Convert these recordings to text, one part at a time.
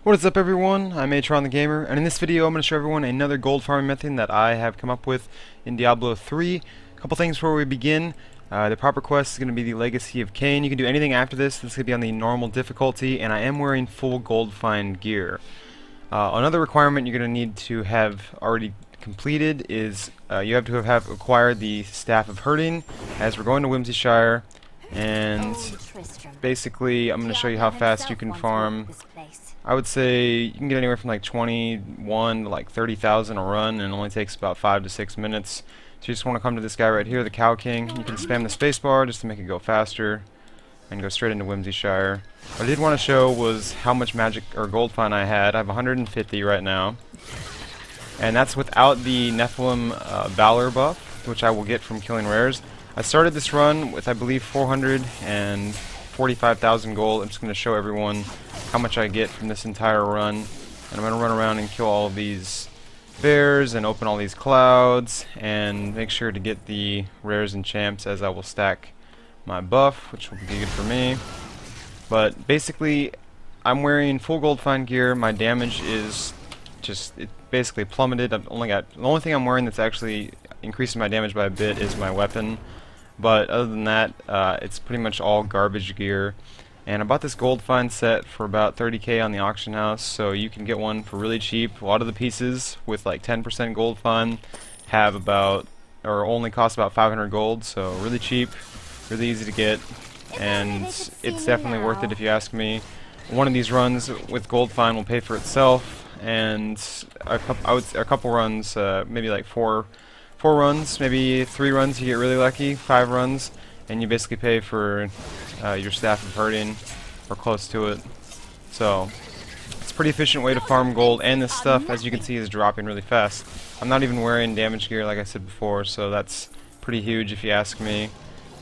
What is up, everyone? I'm Atron the Gamer, and in this video I'm going to show everyone another gold farming method that I have come up with in Diablo 3. A couple things before we begin. The proper quest is going to be the Legacy of Cain. You can do anything after this. This is going to be on the normal difficulty, and I am wearing full gold find gear. Another requirement you're going to need to have already completed is you have to have acquired the Staff of Herding, as we're going to Whimsyshire, and basically I'm going to show you how fast you can farm. I would say you can get anywhere from like 21 to like 30,000 a run, and it only takes about 5 to 6 minutes. So you just want to come to this guy right here, the Cow King. You can spam the spacebar just to make it go faster and go straight into Whimsyshire. What I did want to show was how much magic or gold find I had. I have 150 right now, and that's without the Nephilim Valor buff, which I will get from killing rares. I started this run with, I believe, 445,000 gold. I'm just going to show everyone how much I get from this entire run, and I'm going to run around and kill all of these bears and open all these clouds and make sure to get the rares and champs, as I will stack my buff, which will be good for me. But basically I'm wearing full gold find gear. My damage is just, it basically plummeted. I've only got, the only thing I'm wearing that's actually increasing my damage by a bit is my weapon, but other than that it's pretty much all garbage gear. And I bought this gold find set for about 30k on the auction house, so you can get one for really cheap. A lot of the pieces with like 10% gold find have about, or only cost about 500 gold, so really cheap, really easy to get, and it's definitely worth it if you ask me. One of these runs with gold find will pay for itself, and a couple runs, maybe like four runs, maybe 3 runs, you get really lucky, 5 runs, and you basically pay for your Staff of Herding, or close to it. So it's a pretty efficient way to farm gold, and this stuff, as you can see, is dropping really fast. I'm not even wearing damage gear like I said before, so that's pretty huge if you ask me.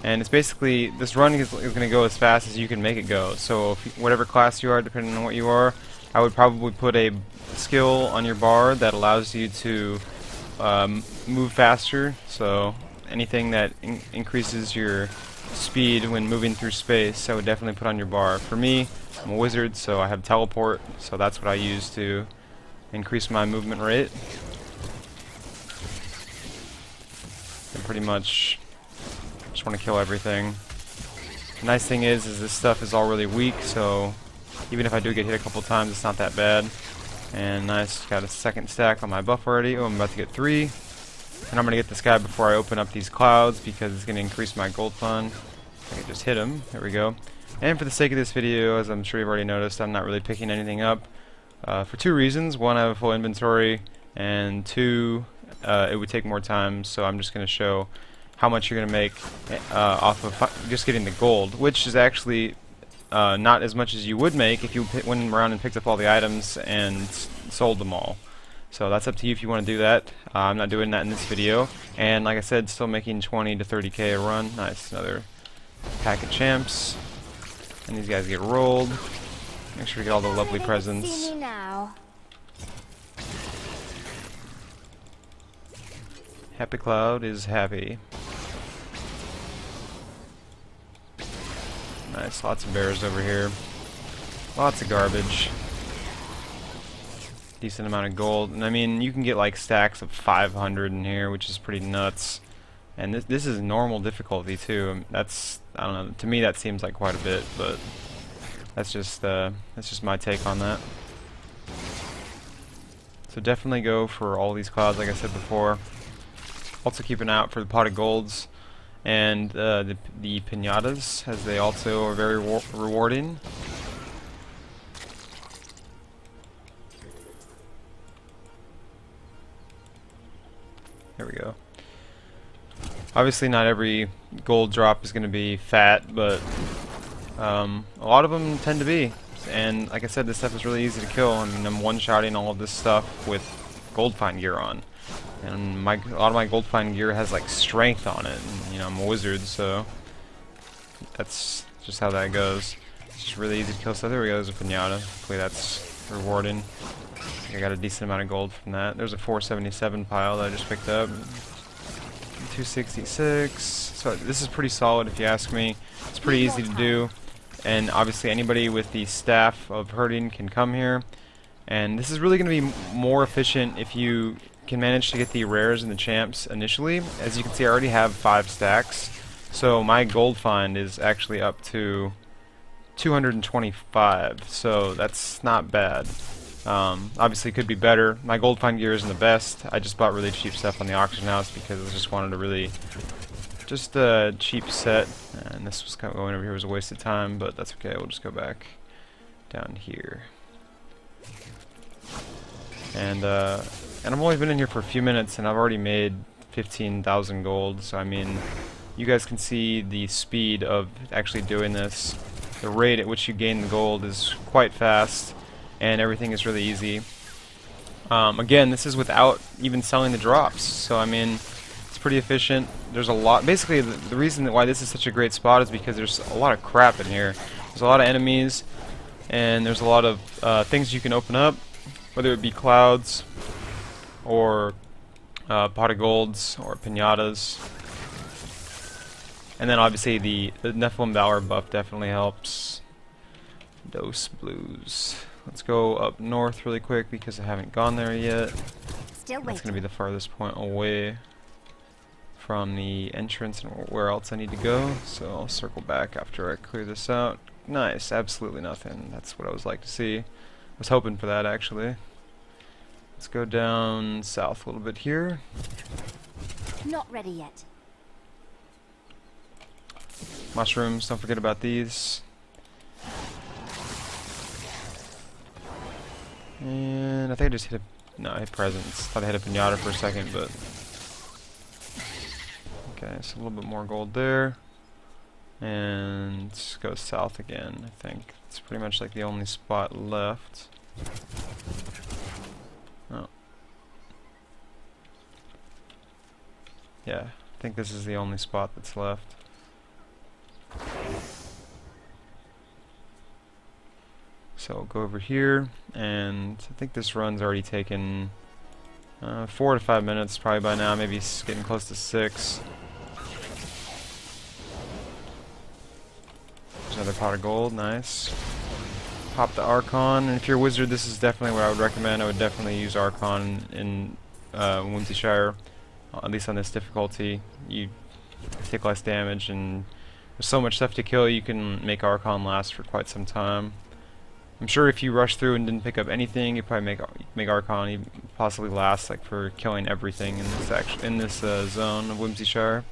And it's basically, this run is going to go as fast as you can make it go. So if whatever class you are, depending on what you are, I would probably put a skill on your bar that allows you to move faster. So anything that increases your speed when moving through space, I would definitely put on your bar. For me, I'm a wizard, so I have teleport, so that's what I use to increase my movement rate. And pretty much just want to kill everything. The nice thing is this stuff is all really weak, so even if I do get hit a couple times, it's not that bad. And nice, got a second stack on my buff already. Oh, I'm about to get 3. And I'm going to get this guy before I open up these clouds, because it's going to increase my gold fund. I can just hit him. There we go. And for the sake of this video, as I'm sure you've already noticed, I'm not really picking anything up. For 2 reasons. 1, I have a full inventory, and 2, it would take more time, so I'm just going to show how much you're going to make off of just getting the gold, which is actually not as much as you would make if you went around and picked up all the items and sold them all. So that's up to you if you want to do that. I'm not doing that in this video. And like I said, still making 20 to 30k a run. Nice, another pack of champs. And these guys get rolled. Make sure to get all the lovely presents. Happy Cloud is happy. Nice, lots of bears over here. Lots of garbage. Decent amount of gold, and I mean, you can get like stacks of 500 in here, which is pretty nuts. And this is normal difficulty too. That's, I don't know, to me that seems like quite a bit, but that's just my take on that. So definitely go for all these clouds, like I said before. Also keep an eye out for the pot of golds and the pinatas, as they also are very rewarding. There we go. Obviously not every gold drop is going to be fat, but a lot of them tend to be. And like I said, this stuff is really easy to kill. I mean, I'm one-shotting all of this stuff with gold find gear on. And a lot of my gold find gear has like strength on it. And, you know, I'm a wizard, so that's just how that goes. It's just really easy to kill. So there we go, there's a pinata. Hopefully that's rewarding. I got a decent amount of gold from that. There's a 477 pile that I just picked up. 266. So this is pretty solid if you ask me. It's pretty easy to do. And obviously anybody with the Staff of Herding can come here. And this is really going to be more efficient if you can manage to get the rares and the champs initially. As you can see, I already have 5 stacks, so my gold find is actually up to 225, so that's not bad. Obviously could be better. My gold find gear isn't the best. I just bought really cheap stuff on the auction house because I just wanted a really just a cheap set, and this was kind of going over here was a waste of time, but that's okay. We'll just go back down here. And I've only been in here for a few minutes, and I've already made 15,000 gold. So I mean, you guys can see the speed of actually doing this. The rate at which you gain the gold is quite fast, and everything is really easy. Again, this is without even selling the drops. So I mean, it's pretty efficient. There's a lot. Basically, the reason why this is such a great spot is because there's a lot of crap in here. There's a lot of enemies, and there's a lot of things you can open up, whether it be clouds or pot of golds or pinatas. And then obviously the Nephilim Valor buff definitely helps. Dose blues. Let's go up north really quick because I haven't gone there yet. Still That's going to be the farthest point away from the entrance and where else I need to go. So I'll circle back after I clear this out. Nice, absolutely nothing. That's what I was like to see. I was hoping for that actually. Let's go down south a little bit here. Not ready yet. Mushrooms, don't forget about these. And I think I just hit a... no, I hit presents. Thought I hit a pinata for a second, but... okay, so a little bit more gold there. And let's go south again, I think. It's pretty much like the only spot left. Oh. Yeah, I think this is the only spot that's left. So I'll go over here, and I think this run's already taken 4 to 5 minutes probably by now, maybe it's getting close to 6. There's another pot of gold, nice. Pop the Archon, and if you're a wizard, this is definitely what I would recommend. I would definitely use Archon in Whimsyshire, at least on this difficulty. You take less damage, and there's so much stuff to kill, you can make Archon last for quite some time. I'm sure if you rush through and didn't pick up anything, you'd probably make Archon even possibly last like for killing everything in this zone of Whimsyshire.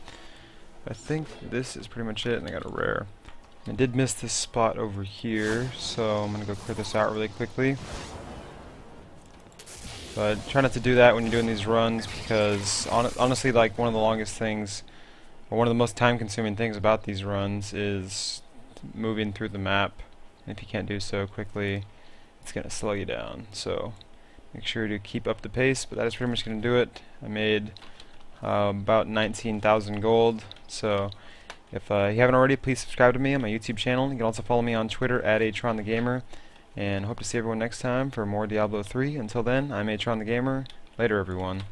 I think this is pretty much it, and I got a rare. I did miss this spot over here, so I'm gonna go clear this out really quickly. But try not to do that when you're doing these runs, because honestly, like one of the longest things, or one of the most time-consuming things about these runs is moving through the map. And if you can't do so quickly, it's going to slow you down. So make sure to keep up the pace, but that is pretty much going to do it. I made about 19,000 gold. So if you haven't already, please subscribe to me on my YouTube channel. You can also follow me on Twitter at AtronTheGamer. And hope to see everyone next time for more Diablo 3. Until then, I'm Atron the Gamer. Later, everyone.